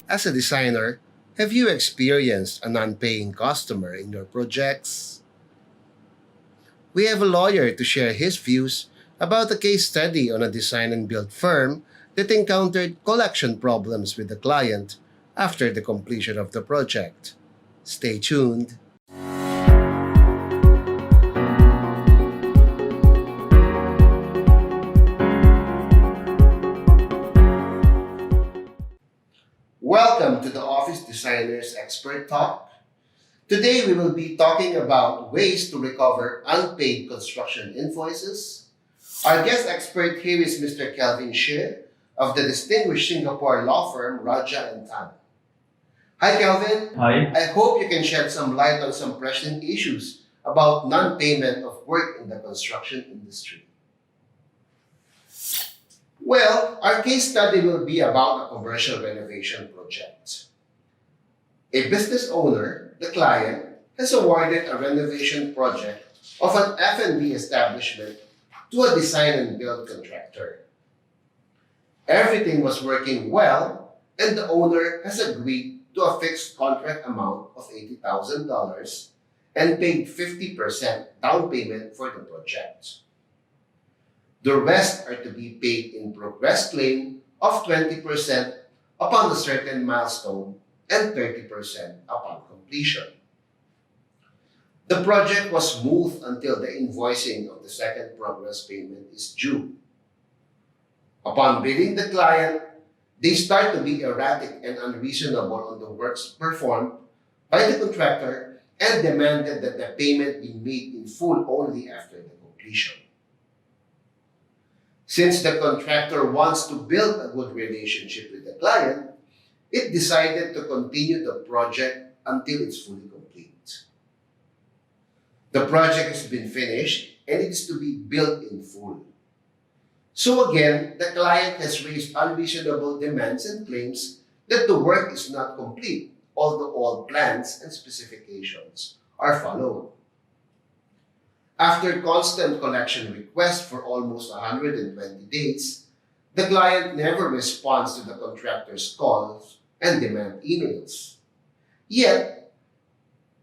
As a designer, have you experienced a non-paying customer in your projects? We have a lawyer to share his views about a case study on a design and build firm that encountered collection problems with the client after the completion of the project. Stay tuned. Welcome to the Office Designers Expert Talk. Today we will be talking about ways to recover unpaid construction invoices. Our guest expert here is Mr. Khelvin of the distinguished Singapore law firm Rajah and Tann. Hi Kelvin. Hi. I hope you can shed some light on some pressing issues about non-payment of work in the construction industry. Well, our case study will be about a commercial renovation project. A business owner, the client, has awarded a renovation project of an F&B establishment to a design and build contractor. Everything was working well, and the owner has agreed to a fixed contract amount of $80,000 and paid 50% down payment for the project. The rest are to be paid in progress claim of 20% upon a certain milestone and 30% upon completion. The project was smooth until the invoicing of the second progress payment is due. Upon billing the client, they start to be erratic and unreasonable on the works performed by the contractor and demanded that the payment be made in full only after the completion. Since the contractor wants to build a good relationship with the client, it decided to continue the project until it's fully complete. The project has been finished and it is to be built in full. So again, the client has raised unreasonable demands and claims that the work is not complete, although all plans and specifications are followed. After constant collection requests for almost 120 days, the client never responds to the contractor's calls and demand emails. Yet,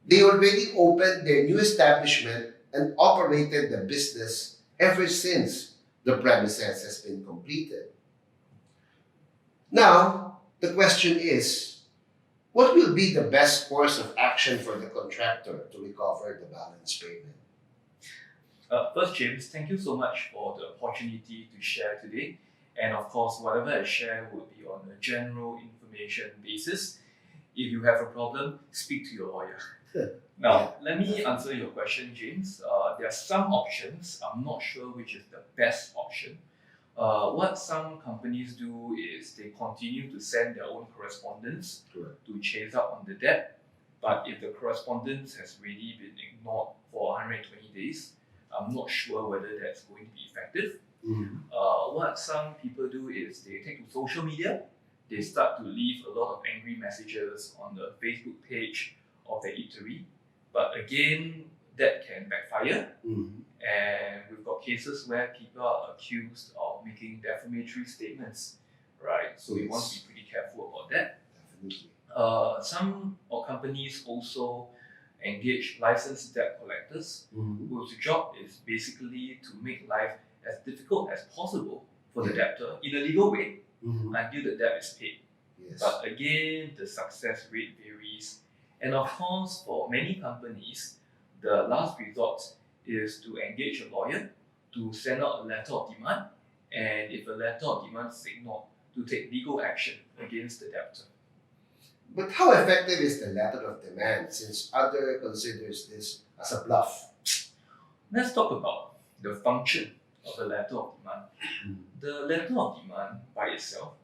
they already opened their new establishment and operated the business ever since the premises has been completed. Now, the question is, what will be the best course of action for the contractor to recover the balance payment? First, James, thank you so much for the opportunity to share today. And of course, whatever I share would be on a general information basis. If you have a problem, speak to your lawyer. Now, let me answer your question, James. There are some options. I'm not sure which is the best option. What some companies do is they continue to send their own correspondence to chase up on the debt. But if the correspondence has really been ignored for 120 days, I'm not sure whether that's going to be effective. What some people do is they take to social media, they start to leave a lot of angry messages on the Facebook page of the eatery. But again, that can backfire. And we've got cases where people are accused of making defamatory statements, right? So we want to be pretty careful about that. Definitely. Some companies also engage licensed debt collectors whose job is basically to make life as difficult as possible for the debtor in a legal way until the debt is paid. Yes. But again, the success rate varies. And of course, for many companies, the last resort is to engage a lawyer to send out a letter of demand, and if a letter of demand is ignored, to take legal action against the debtor. But how effective is the letter of demand since other considers this as a bluff? Let's talk about the function of the letter of demand. The letter of demand by itself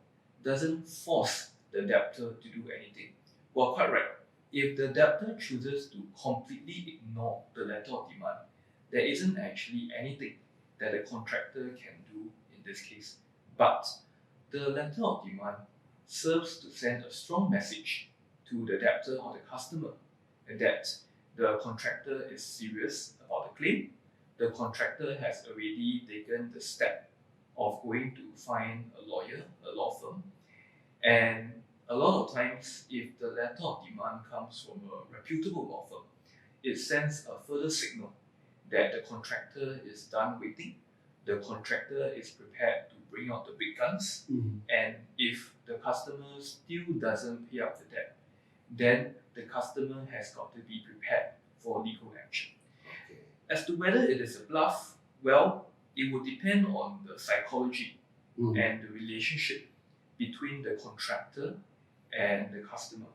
doesn't force the debtor to do anything. Well, quite right. If the debtor chooses to completely ignore the letter of demand, there isn't actually anything that the contractor can do in this case. But the letter of demand serves to send a strong message to the debtor or the customer that the contractor is serious about the claim. The contractor has already taken the step of going to find a lawyer, a law firm, and a lot of times, if the letter of demand comes from a reputable law firm, it sends a further signal that the contractor is done waiting, the contractor is prepared to bring out the big guns, and if the customer still doesn't pay up the debt, then the customer has got to be prepared for legal action. Okay. As to whether it is a bluff, well, it would depend on the psychology and the relationship between the contractor and the customer.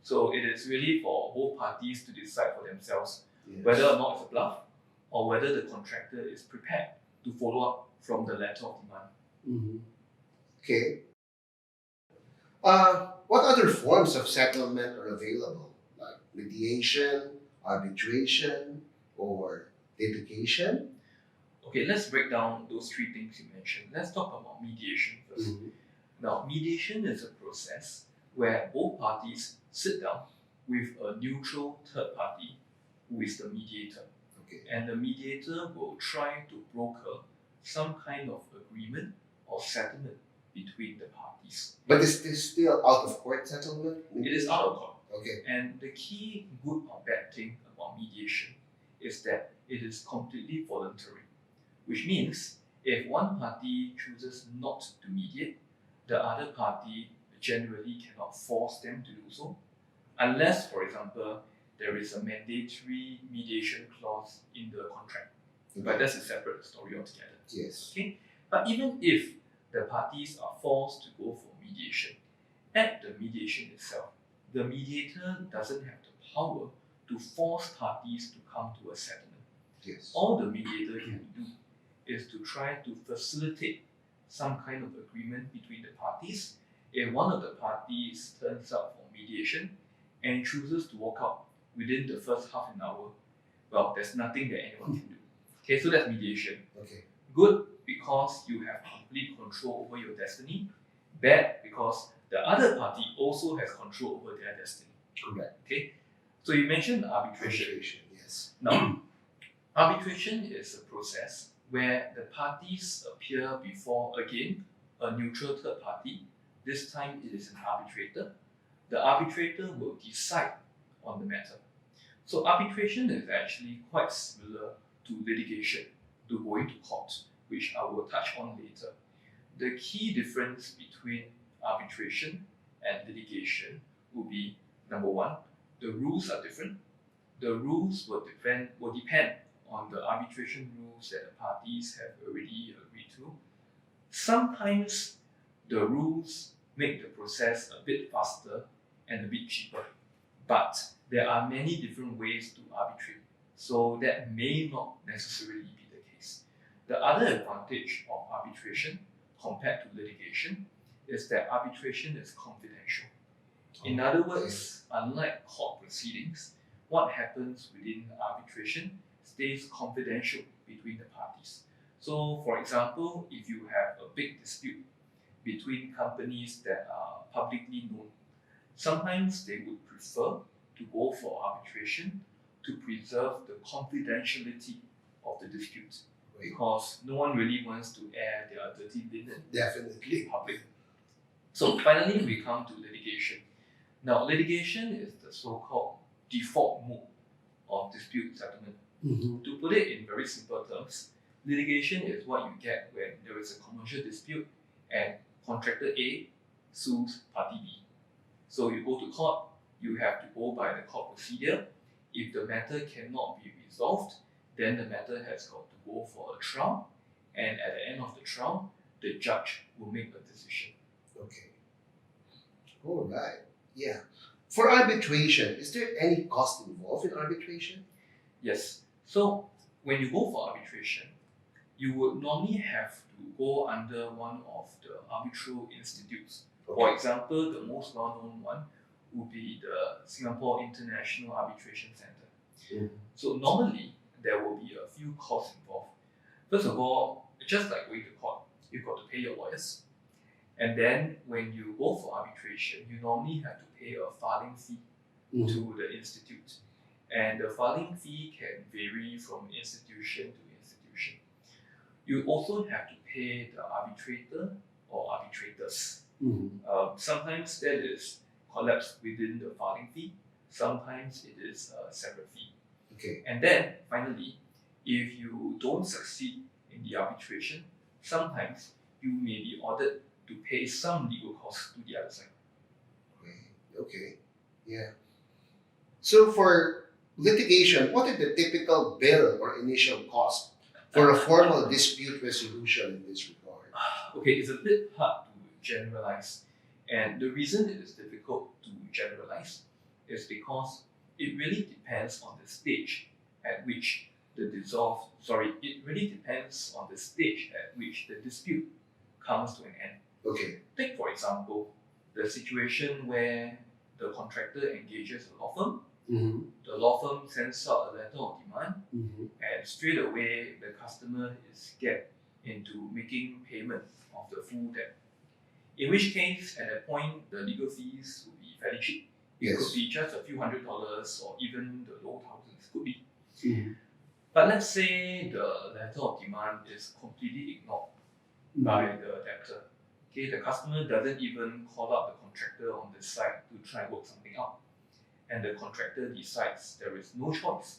So it is really for both parties to decide for themselves Yes. whether or not it's a bluff or whether the contractor is prepared to follow up from the letter of demand. Okay. What other forms of settlement are available, like mediation, arbitration, or litigation? Okay, let's break down those three things you mentioned. Let's talk about mediation first. Now, mediation is a process where both parties sit down with a neutral third party who is the mediator. Okay. And the mediator will try to broker some kind of agreement or settlement between the parties. But is this still out of court settlement? It is out of court. Okay. And the key good or bad thing about mediation is that it is completely voluntary, which means if one party chooses not to mediate, the other party generally cannot force them to do so, unless, for example, there is a mandatory mediation clause in the contract. But that's a separate story altogether. Yes. Okay? But even if the parties are forced to go for mediation, at the mediation itself, the mediator doesn't have the power to force parties to come to a settlement. Yes. All the mediator can do is to try to facilitate some kind of agreement between the parties. If one of the parties turns up for mediation and chooses to walk out within the first half an hour, well, there's nothing that anyone can do. Okay, so that's mediation. Okay. Good because you have complete control over your destiny. Bad because the other party also has control over their destiny. Correct. Okay, so you mentioned arbitration. Arbitration, yes. Now, arbitration is a process where the parties appear before, again, a neutral third party. This time it is an arbitrator. The arbitrator will decide on the matter. So arbitration is actually quite similar to litigation, to going to court, which I will touch on later. The key difference between arbitration and litigation will be, number one, the rules are different. The rules will depend on the arbitration rules that the parties have already agreed to. Sometimes the rules make the process a bit faster and a bit cheaper, but there are many different ways to arbitrate, so that may not necessarily be the case. The other advantage of arbitration compared to litigation is that arbitration is confidential. In other words, unlike court proceedings, what happens within arbitration stays confidential between the parties. So, for example, if you have a big dispute between companies that are publicly known, sometimes they would prefer to go for arbitration to preserve the confidentiality of the dispute, because no one really wants to air their dirty linen Definitely. in public. So finally, we come to litigation. Now, litigation is the so-called default mode of dispute settlement. To put it in very simple terms, litigation is what you get when there is a commercial dispute and contractor A sues party B. So you go to court, you have to go by the court procedure. If the matter cannot be resolved, then the matter has got to go for a trial, and at the end of the trial, the judge will make a decision. Okay. All right. Yeah. For arbitration, is there any cost involved in arbitration? Yes. So when you go for arbitration, you would normally have to go under one of the arbitral institutes. For example, the most well-known one would be the Singapore International Arbitration Centre. So normally, there will be a few costs involved. First of all, just like going to court, you've got to pay your lawyers. And then when you go for arbitration, you normally have to pay a filing fee to the institute. And the filing fee can vary from institution to institution. You also have to pay the arbitrator or arbitrators. Sometimes that is collapsed within the filing fee, sometimes it is a separate fee. Okay. And then finally, if you don't succeed in the arbitration, sometimes you may be ordered to pay some legal costs to the other side. Okay. Yeah. So for litigation, what is the typical bill or initial cost for a formal dispute resolution in this regard? Okay, it's a bit hard to generalize. And the reason it is difficult to generalize is because it really depends on the stage at which it really depends on the stage at which the dispute comes to an end. Okay. Take, for example, the situation where the contractor engages a law firm. The law firm sends out a letter of demand, and straight away the customer is get into making payment of the full debt. In which case, at that point, the legal fees would be fairly cheap. It could be just a few $100 or even the low thousands, could be. But let's say the letter of demand is completely ignored by the debtor. Okay, the customer doesn't even call up the contractor on the site to try and work something out. And the contractor decides there is no choice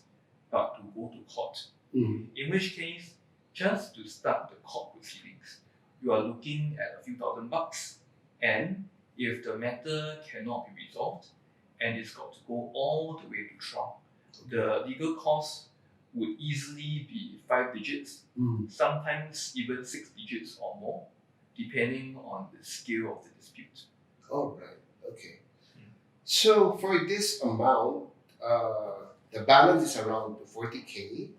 but to go to court. In which case, just to start the court proceedings, you are looking at a few $1,000, and if the matter cannot be resolved and it's got to go all the way to trial, the legal costs would easily be 5 digits, sometimes even 6 digits or more, depending on the scale of the dispute. Oh, right. Okay. So for this amount, the balance is around 40K.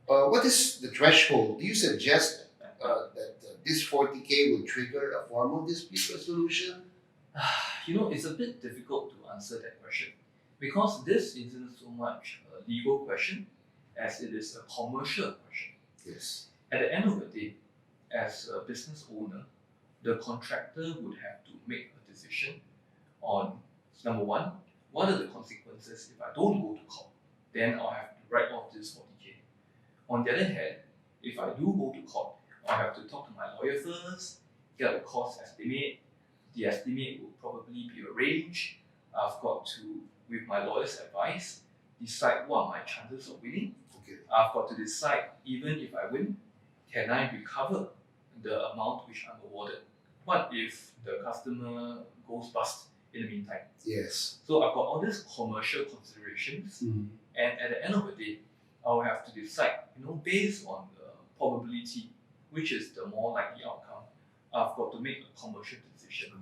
What is the threshold? Do you suggest that this 40K will trigger a formal dispute resolution? It's a bit difficult to answer that question because this isn't so much a legal question as it is a commercial question. Yes. At the end of the day, as a business owner, the contractor would have to make a decision on, number one, what are the consequences if I don't go to court? Then I'll have to write off this 40K. On the other hand, if I do go to court, I'll have to talk to my lawyer first, get a cost estimate. The estimate will probably be a range. I've got to, with my lawyer's advice, decide what are my chances of winning. Okay. I've got to decide, even if I win, can I recover the amount which I'm awarded? What if the customer goes bust in the meantime? Yes. So I've got all these commercial considerations, and at the end of the day, I'll have to decide, based on the probability, which is the more likely outcome, I've got to make a commercial decision.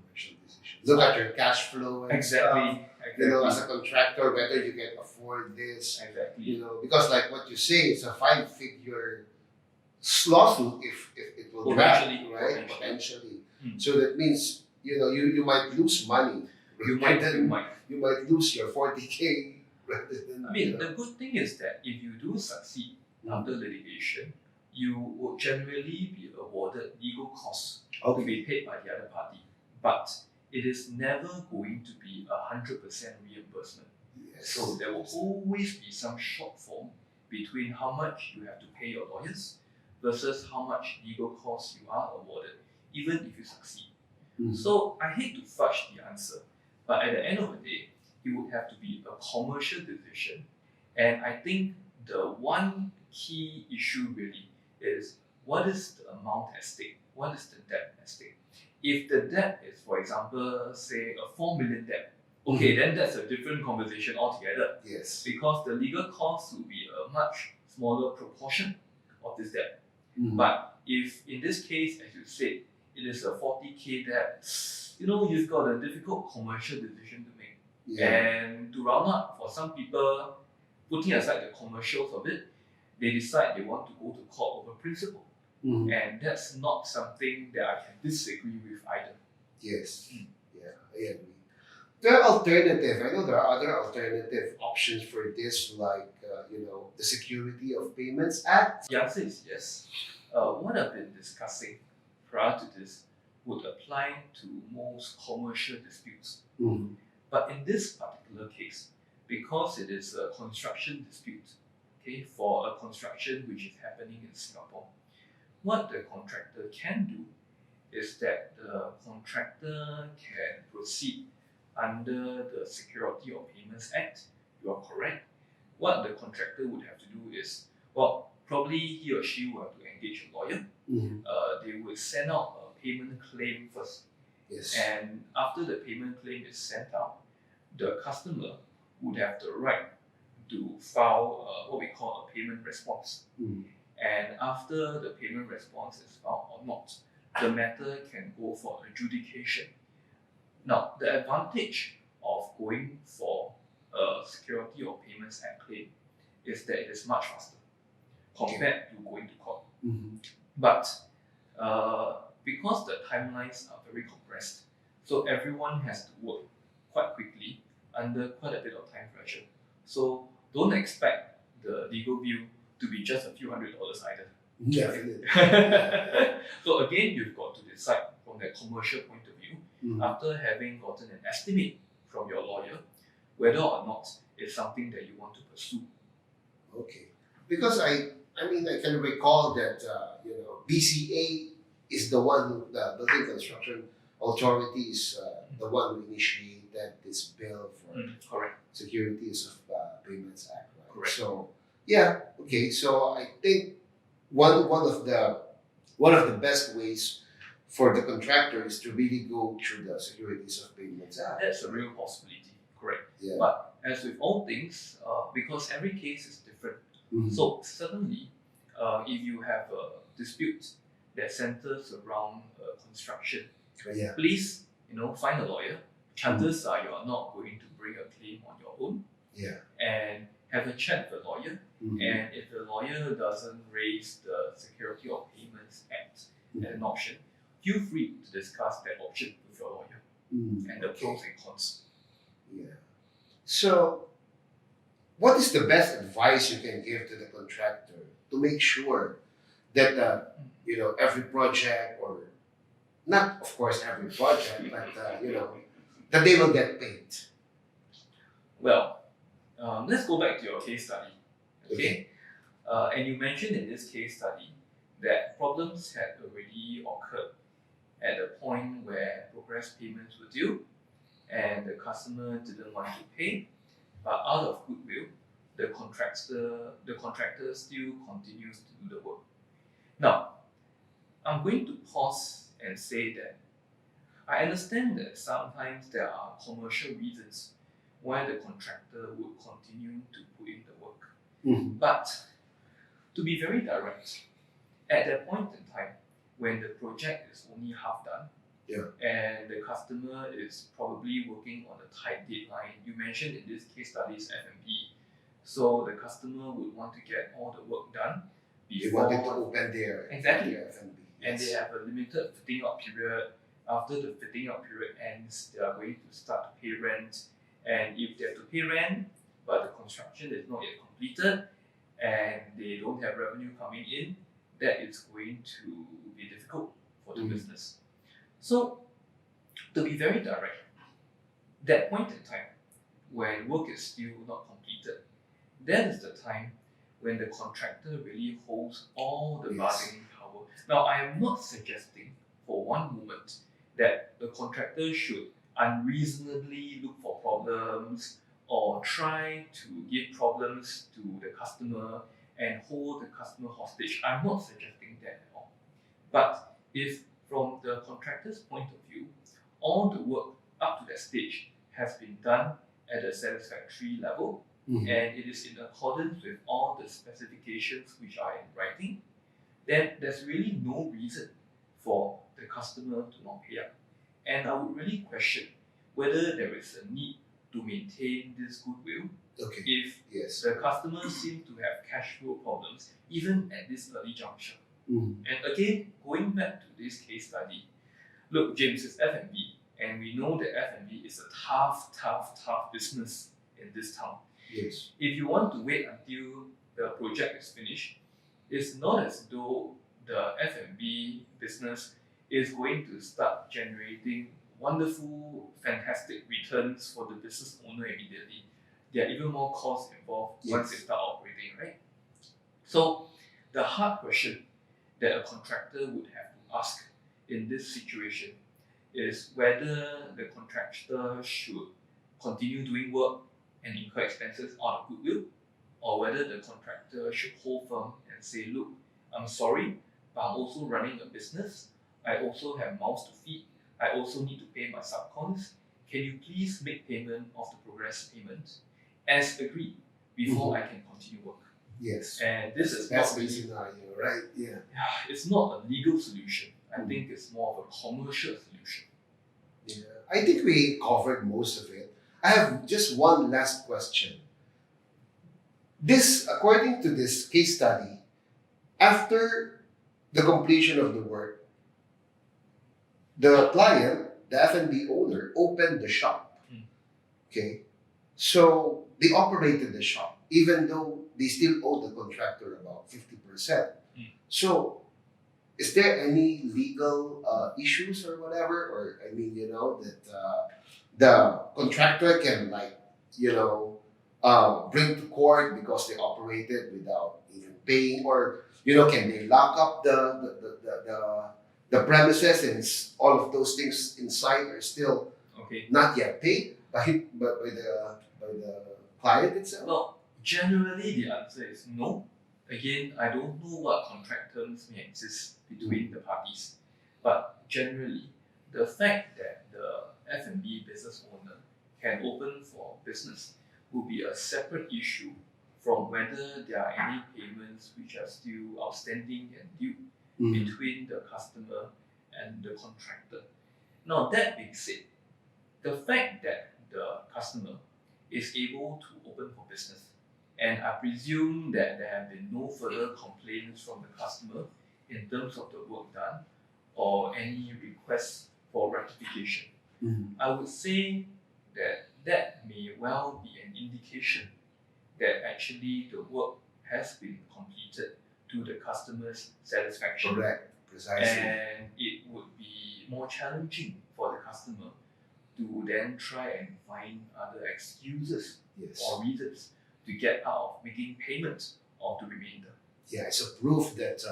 Look at your cash flow and Exactly. as a contractor, whether you can afford this. Exactly. Because like what you say, it's a 5-figure lawsuit if it will drag, right? Potentially. So that means you might lose money. You might. You might lose your 40K. Rather than, the good thing is that if you do succeed after litigation, you will generally be awarded legal costs to be paid by the other party. But it is never going to be 100% reimbursement. Yes. So there will always be some shortfall between how much you have to pay your lawyers versus how much legal costs you are awarded, even if you succeed. So I hate to fudge the answer, but at the end of the day, it would have to be a commercial decision. And I think the one key issue really is, what is the amount at stake? What is the debt at stake? If the debt is, for example, say a 4 million debt, then that's a different conversation altogether. Yes. Because the legal costs will be a much smaller proportion of this debt. But if in this case, as you said, it is a 40K debt, you've got a difficult commercial decision to make. Yeah. And to round up, for some people, putting aside the commercials of it, they decide they want to go to court over principle. And that's not something that I can disagree with either. Yes. Yeah, I agree. There are alternative. I know there are other alternative options for this, like the Security of Payments Act. The answer is yes. What I've been discussing prior to this would apply to most commercial disputes. But in this particular case, because it is a construction dispute, for a construction which is happening in Singapore, what the contractor can do is that the contractor can proceed under the Security of Payments Act. You are correct. What the contractor would have to do is, well, probably he or she will have to engage a lawyer. They would send out a payment claim first. Yes. And after the payment claim is sent out, the customer would have the right to file what we call a payment response. And after the payment response is filed or not, the matter can go for adjudication. Now, the advantage of going for a Security of Payments Act claim is that it is much faster compared to going to court. But because the timelines are very compressed, so everyone has to work quite quickly under quite a bit of time pressure. So don't expect the legal bill to be just a few $100s either. Definitely. So again, you've got to decide from that commercial point of view, after having gotten an estimate from your lawyer, whether or not it's something that you want to pursue. Okay. Because I can recall that BCA is the one, the Building Construction Authority is the one who initiated this bill for Correct. Securities of Payments Act. Right? Correct. So yeah, okay. So I think one of the best ways for the contractor is to really go through the Securities of Payments Act. That's a real possibility. Correct. Yeah. But as with all things, because every case is different, so certainly, if you have a dispute that centers around construction, please, find a lawyer. Chances are you are not going to bring a claim on your own. Yeah. And have a chat with the lawyer. And if the lawyer doesn't raise the Security of Payments Act as an option, feel free to discuss that option with your lawyer and the pros and cons. Yeah. So, what is the best advice you can give to the contractor to make sure that every project, or not of course every project, but that they will get paid? Well, let's go back to your case study. Okay. And you mentioned in this case study that problems had already occurred at the point where progress payments were due and the customer didn't want to pay, but out of goodwill, the contractor still continues to do the work. Now, I'm going to pause and say that I understand that sometimes there are commercial reasons why the contractor would continue to put in the work. But to be very direct, at that point in time, when the project is only half done, and the customer is probably working on a tight deadline, you mentioned in this case study is F&B, so the customer would want to get all the work done before They wanted to open their Exactly. F&B. And they have a limited fitting out period. After the fitting out period ends, they are going to start to pay rent. And if they have to pay rent, but the construction is not yet completed, and they don't have revenue coming in, that is going to be difficult for the business. So, to be very direct, that point in time, when work is still not completed, that is the time when the contractor really holds all the bargaining power. Now, I am not suggesting for one moment that the contractor should unreasonably look for problems or try to give problems to the customer and hold the customer hostage. I'm not suggesting that at all. But if from the contractor's point of view, all the work up to that stage has been done at a satisfactory level, and it is in accordance with all the specifications which are in writing, then there's really no reason for the customer to not pay up. And I would really question whether there is a need to maintain this goodwill if the customer seems to have cash flow problems, even at this early juncture. And again, going back to this case study, look, James, is F&B, and we know that F&B is a tough business in this town. Yes. If you want to wait until the project is finished, it's not as though the F&B business is going to start generating wonderful, fantastic returns for the business owner immediately. There are even more costs involved once they start operating, right? So the hard question that a contractor would have to ask in this situation is whether the contractor should continue doing work and incur expenses out of goodwill, or whether the contractor should hold firm and say, look, I'm sorry, but I'm also running a business. I also have mouths to feed. I also need to pay my subcons. Can you please make payment of the progress payment as agreed before I can continue work? Yes. And this is That's not the really, scenario, right? Yeah. it's not a legal solution. I think it's more of a commercial solution. Yeah. I think we covered most of it. I have just one last question. This, according to this case study, after the completion of the work, the client, the F&B owner, opened the shop. Okay, so they operated the shop, even though they still owe the contractor about 50%. So, is there any legal issues or whatever? Or, I mean, that the contractor can, bring to court because they operated without even paying, or can they lock up the premises and all of those things inside are still not yet paid by the client itself? Well, generally the answer is no. Again, I don't know what contract terms may exist between the parties, but generally, the fact that the F&B business owner can open for business will be a separate issue from whether there are any payments which are still outstanding and due between the customer and the contractor. Now, that being said, the fact that the customer is able to open for business, and I presume that there have been no further complaints from the customer in terms of the work done or any requests for rectification. I would say that that may well be an indication that actually the work has been completed to the customer's satisfaction. Correct, precisely. And it would be more challenging for the customer to then try and find other excuses or reasons to get out of making payment of the remainder. Yeah, it's a proof that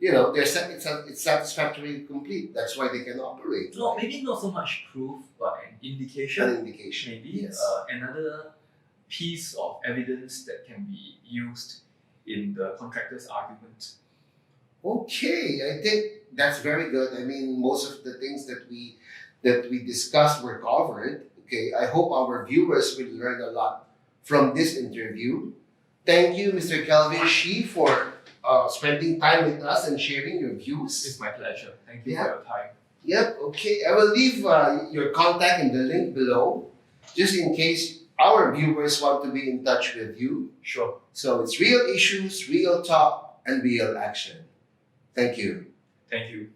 it's satisfactorily complete. That's why they can operate. No, right? maybe not so much proof, but an indication. An indication. Maybe another piece of evidence that can be used in the contractor's argument. Okay, I think that's very good. I mean, most of the things that we discussed were covered. Okay, I hope our viewers will learn a lot from this interview. Thank you, Mr. Khelvin Shi, for spending time with us and sharing your views. It's my pleasure. Thank you for your time. Yep, okay. I will leave your contact in the link below, just in case our viewers want to be in touch with you. Sure. So it's real issues, real talk, and real action. Thank you. Thank you.